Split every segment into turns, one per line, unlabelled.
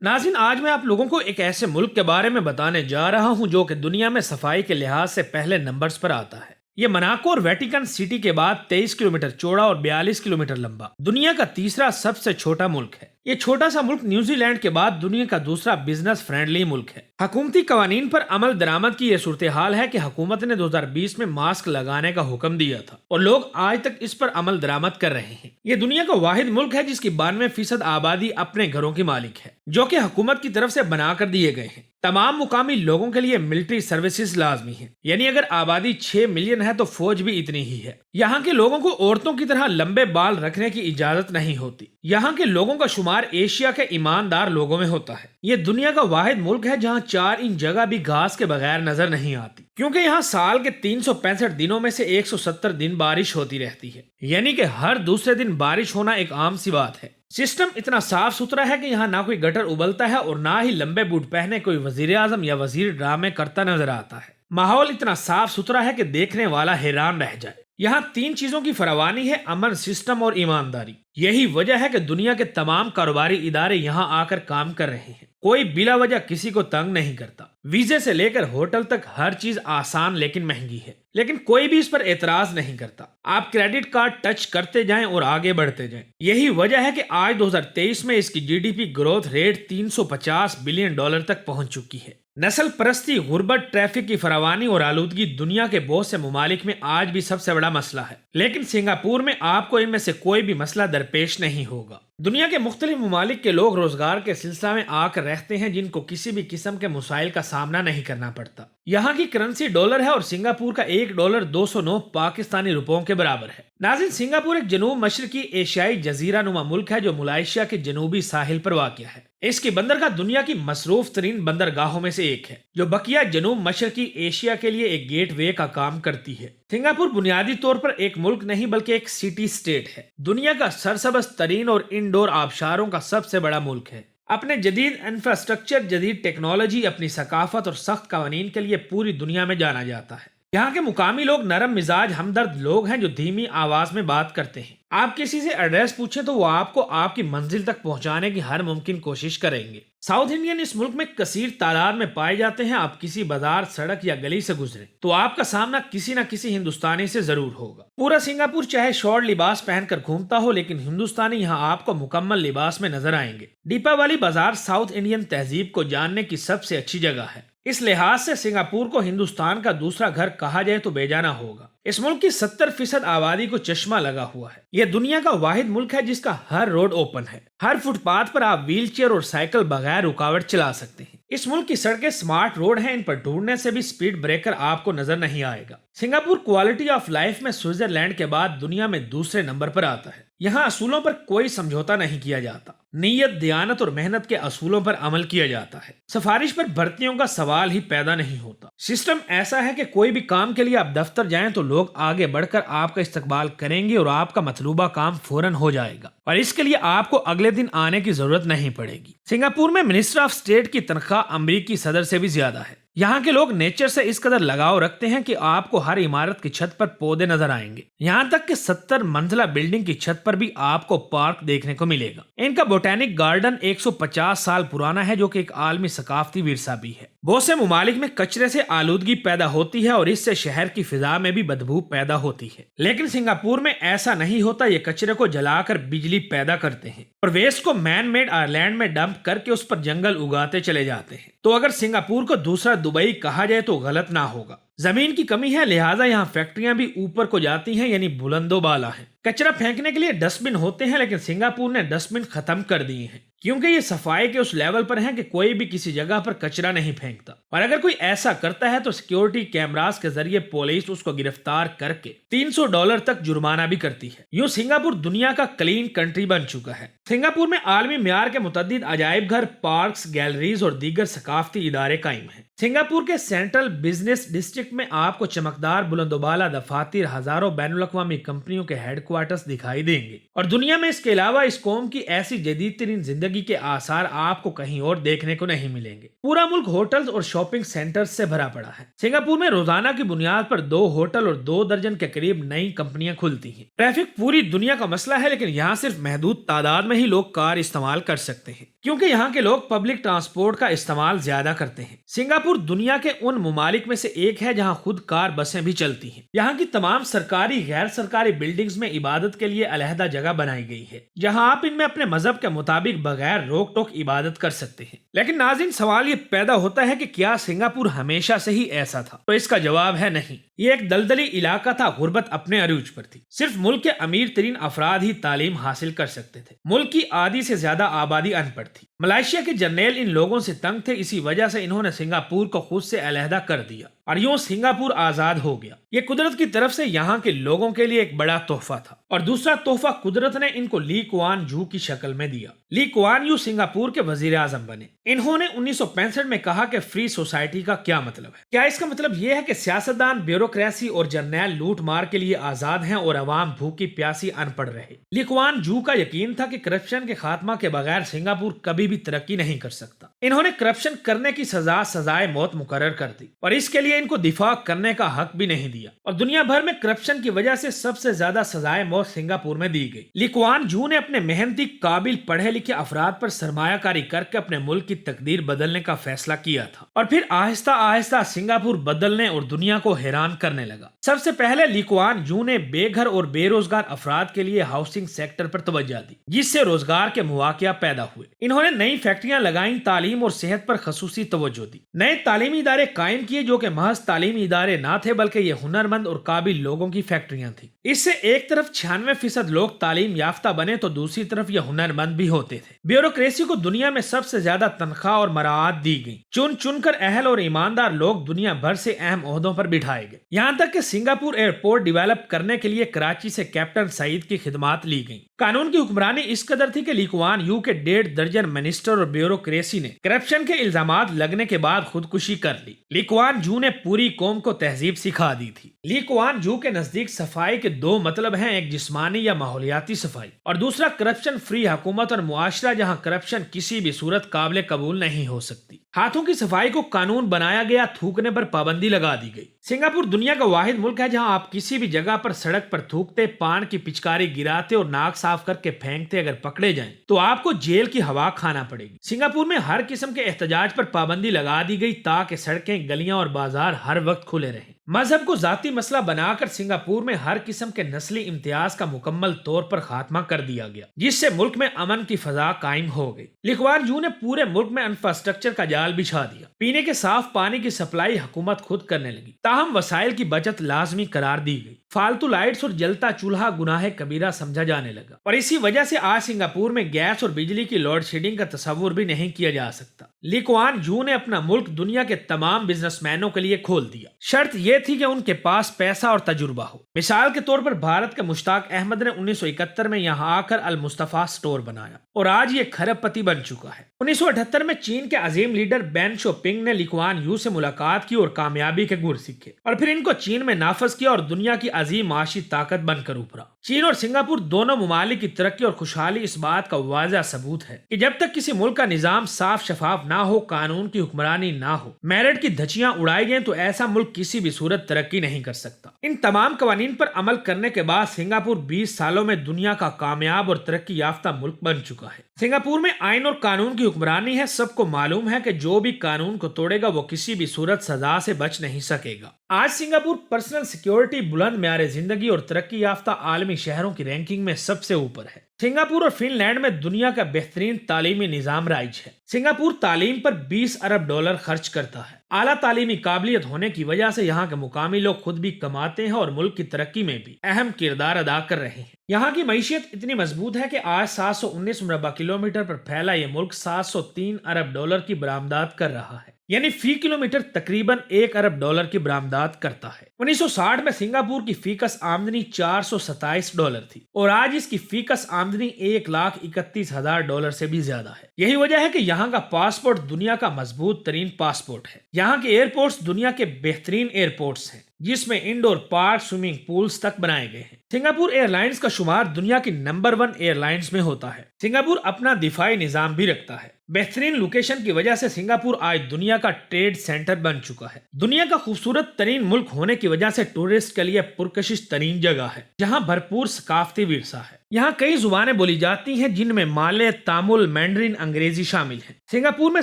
ناظرین، آج میں آپ لوگوں کو ایک ایسے ملک کے بارے میں بتانے جا رہا ہوں جو کہ دنیا میں صفائی کے لحاظ سے پہلے نمبرز پر آتا ہے۔ یہ مناکو اور ویٹیکن سٹی کے بعد 23 کلومیٹر چوڑا اور 42 کلومیٹر لمبا دنیا کا تیسرا سب سے چھوٹا ملک ہے۔ یہ چھوٹا سا ملک نیوزی لینڈ کے بعد دنیا کا دوسرا بزنس فرینڈلی ملک ہے۔ حکومتی قوانین پر عمل درآمد کی یہ صورتحال ہے کہ حکومت نے 2020 میں ماسک لگانے کا حکم دیا تھا اور لوگ آج تک اس پر عمل درآمد کر رہے ہیں۔ یہ دنیا کا واحد ملک ہے جس کی 92% آبادی اپنے گھروں کی مالک ہے، جو کہ حکومت کی طرف سے بنا کر دیے گئے ہیں۔ تمام مقامی لوگوں کے لیے ملٹری سروسز لازمی ہیں، یعنی اگر آبادی 6 ملین ہے تو فوج بھی اتنی ہی ہے۔ یہاں کے لوگوں کو عورتوں کی طرح لمبے بال رکھنے کی اجازت نہیں ہوتی۔ یہاں کے لوگوں کا شمار ایشیا کے ایماندار لوگوں میں ہوتا ہے۔ یہ دنیا کا واحد ملک ہے جہاں 4 انچ جگہ بھی گھاس کے بغیر نظر نہیں آتی، کیونکہ یہاں سال کے 365 دنوں میں سے 170 دن بارش ہوتی رہتی ہے، یعنی کہ ہر دوسرے دن بارش ہونا ایک عام سی بات ہے۔ سسٹم اتنا صاف ستھرا ہے کہ یہاں نہ کوئی گٹر ابلتا ہے اور نہ ہی لمبے بوٹ پہنے کوئی وزیر اعظم یا وزیر ڈرامے کرتا نظر آتا ہے۔ ماحول اتنا صاف ستھرا ہے کہ دیکھنے والا حیران رہ جائے۔ یہاں 3 چیزوں کی فراوانی ہے: امن، سسٹم اور ایمانداری۔ یہی وجہ ہے کہ دنیا کے تمام کاروباری ادارے یہاں آ کر کام کر رہے ہیں۔ کوئی بلا وجہ کسی کو تنگ نہیں کرتا۔ ویزے سے لے کر ہوٹل تک ہر چیز آسان لیکن مہنگی ہے، لیکن کوئی بھی اس پر اعتراض نہیں کرتا۔ آپ کریڈٹ کارڈ ٹچ کرتے جائیں اور آگے بڑھتے جائیں۔ یہی وجہ ہے کہ آج 2023 میں اس کی G D P growth rate $350 billion تک پہنچ چکی ہے۔ نسل پرستی، غربت، ٹریفک کی فراوانی اور آلودگی دنیا کے بہت سے ممالک میں آج بھی سب سے بڑا مسئلہ ہے، لیکن سنگاپور میں آپ کو ان میں سے کوئی بھی مسئلہ درپیش نہیں ہوگا۔ دنیا کے مختلف ممالک کے لوگ روزگار کے سلسلہ میں آ کر رہتے ہیں جن کو کسی بھی قسم کے مسائل کا سامنا نہیں کرنا پڑتا۔ یہاں کی کرنسی ڈالر ہے اور سنگاپور کا $1 209 پاکستانی روپوں کے برابر ہے۔ ناظرین، سنگاپور ایک جنوب مشرقی ایشیائی جزیرہ نما ملک ہے جو ملائیشیا کے جنوبی ساحل پر واقع ہے۔ اس کی بندرگاہ دنیا کی مصروف ترین بندرگاہوں میں سے ایک ہے، جو بقیہ جنوب مشرقی ایشیا کے لیے ایک گیٹ وے کا کام کرتی ہے۔ سنگاپور بنیادی طور پر ایک ملک نہیں بلکہ ایک سٹی سٹیٹ ہے۔ دنیا کا سرسبز ترین اور انڈور آبشاروں کا سب سے بڑا ملک ہے۔ اپنے جدید انفراسٹرکچر، جدید ٹیکنالوجی، اپنی ثقافت اور سخت قوانین کے لیے پوری دنیا میں جانا جاتا ہے۔ یہاں کے مقامی لوگ نرم مزاج، ہمدرد لوگ ہیں جو دھیمی آواز میں بات کرتے ہیں۔ آپ کسی سے ایڈریس پوچھیں تو وہ آپ کو آپ کی منزل تک پہنچانے کی ہر ممکن کوشش کریں گے۔ ساؤتھ انڈین اس ملک میں کثیر تعداد میں پائے جاتے ہیں۔ آپ کسی بازار، سڑک یا گلی سے گزریں تو آپ کا سامنا کسی نہ کسی ہندوستانی سے ضرور ہوگا۔ پورا سنگاپور چاہے شارٹ لباس پہن کر گھومتا ہو، لیکن ہندوستانی یہاں آپ کو مکمل لباس میں نظر آئیں گے۔ ڈیپاوالی بازار ساؤتھ انڈین تہذیب کو جاننے کی سب سے اچھی جگہ ہے۔ اس لحاظ سے سنگاپور کو ہندوستان کا دوسرا گھر کہا جائے تو بے جانا ہوگا۔ اس ملک کی 70% آبادی کو چشمہ لگا ہوا ہے۔ یہ دنیا کا واحد ملک ہے جس کا ہر روڈ اوپن ہے۔ ہر فٹ پاتھ پر آپ ویل چیئر اور سائیکل بغیر رکاوٹ چلا سکتے ہیں۔ اس ملک کی سڑکیں سمارٹ روڈ ہیں، ان پر ڈھونڈنے سے بھی سپیڈ بریکر آپ کو نظر نہیں آئے گا۔ سنگاپور کوالٹی آف لائف میں سوئٹزرلینڈ کے بعد دنیا میں دوسرے نمبر پر آتا ہے۔ یہاں اصولوں پر کوئی سمجھوتا نہیں کیا جاتا۔ نیت، دیانت اور محنت کے اصولوں پر عمل کیا جاتا ہے۔ سفارش پر بھرتیوں کا سوال ہی پیدا نہیں ہوتا۔ سسٹم ایسا ہے کہ کوئی بھی کام کے لیے آپ دفتر جائیں تو لوگ آگے بڑھ کر آپ کا استقبال کریں گے اور آپ کا مطلوبہ کام فوراً ہو جائے گا، اور اس کے لیے آپ کو اگلے دن آنے کی ضرورت نہیں پڑے گی۔ سنگاپور میں منسٹر آف اسٹیٹ کی تنخواہ امریکی صدر سے بھی زیادہ ہے۔ یہاں کے لوگ نیچر سے اس قدر لگاؤ رکھتے ہیں کہ آپ کو ہر عمارت کی چھت پر پودے نظر آئیں گے، یہاں تک کہ 70 منزلہ بلڈنگ کی چھت پر بھی آپ کو پارک دیکھنے کو ملے گا۔ ان کا بوٹینک گارڈن 150 سال پرانا ہے، جو کہ ایک عالمی ثقافتی ورثہ بھی ہے۔ بہت سے ممالک میں کچرے سے آلودگی پیدا ہوتی ہے اور اس سے شہر کی فضا میں بھی بدبو پیدا ہوتی ہے، لیکن سنگاپور میں ایسا نہیں ہوتا۔ یہ کچرے کو جلا کر بجلی پیدا کرتے ہیں اور ویسٹ کو مین میڈ آئر لینڈ میں ڈمپ کر کے اس پر جنگل اگاتے چلے جاتے ہیں۔ تو اگر سنگاپور کو دوسرا دبئی کہا جائے تو غلط نہ ہوگا۔ زمین کی کمی ہے، لہٰذا یہاں فیکٹریاں بھی اوپر کو جاتی ہیں، یعنی بلند و بالا ہیں۔ کچرا پھینکنے کے لیے ڈسٹ بن ہوتے ہیں، لیکن سنگاپور نے ڈسٹ بن ختم کر دیے ہیں، کیونکہ یہ صفائی کے اس لیول پر ہیں کہ کوئی بھی کسی جگہ پر کچرا نہیں پھینکتا، اور اگر کوئی ایسا کرتا ہے تو سیکیورٹی کیمراز کے ذریعے پولیس اس کو گرفتار کر کے $300 تک جرمانہ بھی کرتی ہے۔ یوں سنگاپور دنیا کا کلین کنٹری بن چکا ہے۔ سنگاپور میں عالمی معیار کے متعدد عجائب گھر، پارکس، گیلریز اور دیگر ثقافتی ادارے قائم ہیں۔ سنگاپور کے سینٹرل بزنس ڈسٹرکٹ میں آپ کو چمکدار بلند و بالا دفاتر، ہزاروں بین الاقوامی کمپنیوں کے ہیڈ کوارٹرز دکھائی دیں گے، اور دنیا میں اس کے علاوہ اس قوم کی ایسی جدید ترین زندگی زندگی کے آثار آپ کو کہیں اور دیکھنے کو نہیں ملیں گے۔ پورا ملک ہوٹلز اور شاپنگ سینٹرز سے بھرا پڑا ہے۔ سنگاپور میں روزانہ کی بنیاد پر 2 ہوٹل اور 2 درجن کے قریب نئی کمپنیاں کھلتی ہیں۔ ٹریفک پوری دنیا کا مسئلہ ہے، لیکن یہاں صرف محدود تعداد میں ہی لوگ کار استعمال کر سکتے ہیں، کیونکہ یہاں کے لوگ پبلک ٹرانسپورٹ کا استعمال زیادہ کرتے ہیں۔ سنگاپور دنیا کے ان ممالک میں سے ایک ہے جہاں خود کار بسیں بھی چلتی ہیں۔ یہاں کی تمام سرکاری غیر سرکاری بلڈنگز میں عبادت کے لیے علیحدہ جگہ بنائی گئی ہے، جہاں آپ ان میں اپنے مذہب کے مطابق بغیر روک ٹوک عبادت کر سکتے ہیں۔ لیکن ناظرین، سوال یہ پیدا ہوتا ہے کہ کیا سنگاپور ہمیشہ سے ہی ایسا تھا؟ تو اس کا جواب ہے نہیں۔ یہ ایک دلدلی علاقہ تھا، غربت اپنے عروج پر تھی، صرف ملک کے امیر ترین افراد ہی تعلیم حاصل کر سکتے تھے، ملک کی آدھی سے زیادہ آبادی ان پڑھ تھی۔ ملائیشیا کے جرنیل ان لوگوں سے تنگ تھے، اسی وجہ سے انہوں نے سنگاپور کو خود سے علیحدہ کر دیا اور یوں سنگاپور آزاد ہو گیا۔ یہ قدرت کی طرف سے یہاں کے لوگوں کے لیے ایک بڑا تحفہ تھا، اور دوسرا تحفہ قدرت نے ان کو لی کوان یو کی شکل میں دیا۔ لی کوان یو سنگاپور کے وزیر اعظم بنے۔ انہوں نے 1965 میں کہا کہ فری سوسائٹی کا کیا مطلب ہے؟ کیا اس کا مطلب یہ ہے کہ سیاستدان، بیوروکریسی اور جرنیل لوٹ مار کے لیے آزاد ہیں اور عوام بھوکی پیاسی ان پڑھ رہے؟ لی کوان یو کا یقین تھا کہ کرپشن کے خاتمہ کے بغیر سنگاپور کبھی بھی ترقی نہیں کر سکتا۔ انہوں نے کرپشن کرنے کی سزائے موت مقرر کر دی، اور اس کے لیے ان کو دفاع کرنے کا حق بھی نہیں دیا، اور دنیا بھر میں کرپشن کی وجہ سے سب سے زیادہ سزائے موت سنگاپور میں دی گئی۔ لی کوان یو نے اپنے محنتی، قابل، پڑھے لکھے افراد پر سرمایہ کاری کر کے اپنے ملک کی تقدیر بدلنے کا فیصلہ کیا تھا، اور پھر آہستہ آہستہ سنگاپور بدلنے اور دنیا کو حیران کرنے لگا۔ سب سے پہلے لی کوان یو نے بے گھر اور بے روزگار افراد کے لیے ہاؤسنگ سیکٹر پر توجہ دی، جس سے روزگار کے مواقع پیدا ہوئے۔ انہوں نے نئی فیکٹریاں لگائیں، تعلیم اور صحت پر خصوصی توجہ دی، نئے تعلیمی ادارے قائم کیے جو کہ محض تعلیمی ادارے نہ تھے بلکہ یہ ہنرمند اور قابل لوگوں کی فیکٹریاں تھیں۔ اس سے ایک طرف 96% لوگ تعلیم یافتہ بنے تو دوسری طرف یہ ہنرمند بھی ہوتے تھے۔ بیوروکریسی کو دنیا میں سب سے زیادہ تنخواہ اور مراعات دی گئی، چن کر اہل اور ایماندار لوگ دنیا بھر سے اہم عہدوں پر بٹھائے گئے، یہاں تک کہ سنگاپور ایئرپورٹ ڈیولپ کرنے کے لیے کراچی سے کیپٹن سعید کی خدمات لی گئیں۔ قانون کی حکمرانی اس قدر تھی کہ لی کوان یو کے 1.5 درجن منسٹر اور بیوروکریسی نے کرپشن کے الزامات لگنے کے بعد خودکشی کر لی۔ لی کوان یو نے پوری قوم کو تہذیب سکھا دی تھی۔ لی کوان یو کے نزدیک صفائی کے 2 مطلب ہیں، ایک جسمانی یا ماحولیاتی صفائی، اور دوسرا کرپشن فری حکومت اور معاشرہ جہاں کرپشن کسی بھی صورت قابل قبول نہیں ہو سکتی۔ ہاتھوں کی صفائی کو قانون بنایا گیا، تھوکنے پر پابندی لگا دی گئی۔ سنگاپور دنیا کا واحد ملک ہے جہاں آپ کسی بھی جگہ پر سڑک پر تھوکتے، پان کی پچکاری گراتے اور ناک صاف کر کے پھینکتے اگر پکڑے جائیں تو آپ کو جیل کی ہوا کھانا پڑے گی۔ سنگاپور میں ہر قسم کے احتجاج پر پابندی لگا دی گئی تاکہ سڑکیں، گلیاں اور بازار ہر وقت کھلے رہیں۔ مذہب کو ذاتی مسئلہ بنا کر سنگاپور میں ہر قسم کے نسلی امتیاز کا مکمل طور پر خاتمہ کر دیا گیا، جس سے ملک میں امن کی فضا قائم ہو گئی۔ لی کوان یو نے پورے ملک میں انفراسٹرکچر کا جال بچھا دیا، پینے کے صاف پانی کی سپلائی حکومت خود کرنے لگی، تاہم وسائل کی بچت لازمی قرار دی گئی۔ فالتو لائٹس اور جلتا چولہا گناہ کبیرہ سمجھا جانے لگا، اور اسی وجہ سے آج سنگاپور میں گیس اور بجلی کی لوڈ شیڈنگ کا تصور بھی نہیں کیا جا سکتا۔ لی کوان یو نے اپنا ملک دنیا کے تمام بزنس مینوں کے لیے کھول دیا، شرط یہ تھی کہ ان کے پاس پیسہ اور تجربہ ہو۔ مثال کے طور پر بھارت کے مشتاق احمد نے 1971 میں یہاں آ کر المصطفیٰ سٹور بنایا اور آج یہ کھرب پتی بن چکا ہے۔ 1978 میں چین کے عظیم لیڈر بین شوپنگ نے لی کوان یو سے ملاقات کی اور کامیابی کے گر سیکھے، اور پھر ان کو چین میں نافذ کیا اور دنیا کی عظیم معاشی طاقت بن کر ابھرا۔ چین اور سنگاپور دونوں ممالک کی ترقی اور خوشحالی اس بات کا واضح ثبوت ہے کہ جب تک کسی ملک کا نظام صاف شفاف نہ ہو، قانون کی حکمرانی نہ ہو، میرٹ کی دھچیاں اڑائی جائیں تو ایسا ملک کسی بھی صورت ترقی نہیں کر سکتا۔ ان تمام قوانین پر عمل کرنے کے بعد سنگاپور 20 سالوں میں دنیا کا کامیاب اور ترقی یافتہ ملک بن چکا ہے۔ سنگاپور میں آئین اور قانون کی حکمرانی ہے، سب کو معلوم ہے کہ جو بھی قانون کو توڑے گا وہ کسی بھی صورت سزا سے بچ نہیں سکے گا۔ آج سنگاپور پرسنل سیکیورٹی، بلند معیار زندگی اور ترقی یافتہ عالمی شہروں کی رینکنگ میں سب سے اوپر ہے۔ سنگاپور اور فن لینڈ میں دنیا کا بہترین تعلیمی نظام رائج ہے۔ سنگاپور تعلیم پر $20 ارب خرچ کرتا ہے۔ اعلیٰ تعلیمی قابلیت ہونے کی وجہ سے یہاں کے مقامی لوگ خود بھی کماتے ہیں اور ملک کی ترقی میں بھی اہم کردار ادا کر رہے ہیں۔ یہاں کی معیشت اتنی مضبوط ہے کہ آج 719 مربع کلومیٹر پر پھیلا یہ ملک $703 ارب کی برآمدات کر رہا ہے۔ یعنی فی کلومیٹر تقریباً $1 ارب کی برآمدات کرتا ہے۔ 1960 میں سنگاپور کی فیکس آمدنی $427 تھی اور آج اس کی فیکس آمدنی $1,31,000 سے بھی زیادہ ہے۔ یہی وجہ ہے کہ یہاں کا پاسپورٹ دنیا کا مضبوط ترین پاسپورٹ ہے۔ یہاں کے ایئرپورٹس دنیا کے بہترین ایئرپورٹس ہیں، جس میں انڈور پارک، سوئمنگ پولز تک بنائے گئے ہیں۔ سنگاپور ایئر لائنز کا شمار دنیا کی نمبر 1 ایئر لائنز میں ہوتا ہے۔ سنگاپور اپنا دفاعی نظام بھی رکھتا ہے۔ بہترین لوکیشن کی وجہ سے سنگاپور آج دنیا کا ٹریڈ سینٹر بن چکا ہے۔ دنیا کا خوبصورت ترین ملک ہونے کی وجہ سے ٹورسٹ کے لیے پرکشش ترین جگہ ہے، جہاں بھرپور ثقافتی ورثہ ہے۔ یہاں کئی زبانیں بولی جاتی ہیں، جن میں مالے، تامل، مینڈرین، انگریزی شامل ہیں۔ سنگاپور میں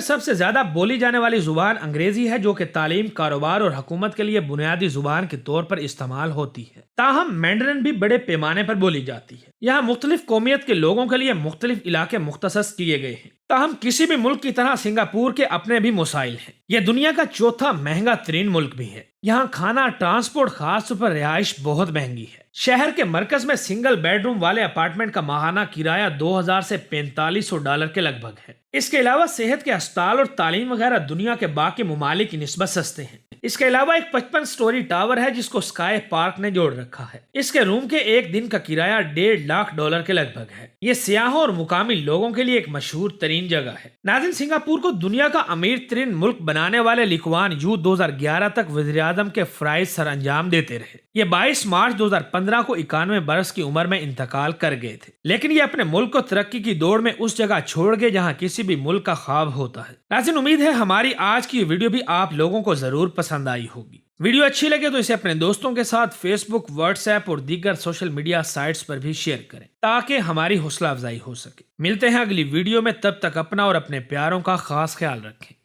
سب سے زیادہ بولی جانے والی زبان انگریزی ہے، جو کہ تعلیم، کاروبار اور حکومت کے لیے بنیادی زبان کے طور پر استعمال ہوتی ہے۔ تاہم مینڈرین بھی بڑے پیمانے پر بولی جاتی ہے۔ یہاں مختلف قومیت کے لوگوں کے لیے مختلف علاقے مختص کیے گئے ہیں۔ تاہم کسی بھی ملک کی طرح سنگاپور کے اپنے بھی مسائل ہیں۔ یہ دنیا کا چوتھا مہنگا ترین ملک بھی ہے۔ یہاں کھانا، ٹرانسپورٹ، خاص طور پر رہائش بہت مہنگی ہے۔ شہر کے مرکز میں سنگل بیڈ روم والے اپارٹمنٹ کا ماہانہ کرایہ $2,000 سے $4,500 کے لگ بھگ ہے۔ اس کے علاوہ صحت کے اسپتال اور تعلیم وغیرہ دنیا کے باقی ممالک کی نسبت سستے ہیں۔ اس کے علاوہ ایک 55 سٹوری ٹاور ہے، جس کو اسکائی پارک نے جوڑ رکھا ہے۔ اس کے روم کے ایک دن کا کرایہ $1.5 کے لگ بھگ ہے۔ یہ سیاحوں اور مقامی لوگوں کے لیے ایک مشہور ترین جگہ ہے۔ ناظرین، سنگاپور کو دنیا کا امیر ترین ملک بنانے والے لی کوان یو 2011 تک وزیر اعظم کے فرائض سر انجام دیتے رہے۔ یہ 22 مارچ 2015 کو 91 برس کی عمر میں انتقال کر گئے تھے، لیکن یہ اپنے ملک کو ترقی کی دوڑ میں اس جگہ چھوڑ گئے جہاں کسی بھی ملک کا خواب ہوتا ہے۔ ناظرین، امید ہے ہماری آج کی ویڈیو بھی آپ لوگوں کو ضرور پسند آئی ہوگی۔ ویڈیو اچھی لگے تو اسے اپنے دوستوں کے ساتھ فیس بک، واٹس ایپ اور دیگر سوشل میڈیا سائٹس پر بھی شیئر کریں، تاکہ ہماری حوصلہ افزائی ہو سکے۔ ملتے ہیں اگلی ویڈیو میں، تب تک اپنا اور اپنے پیاروں کا خاص خیال رکھیں۔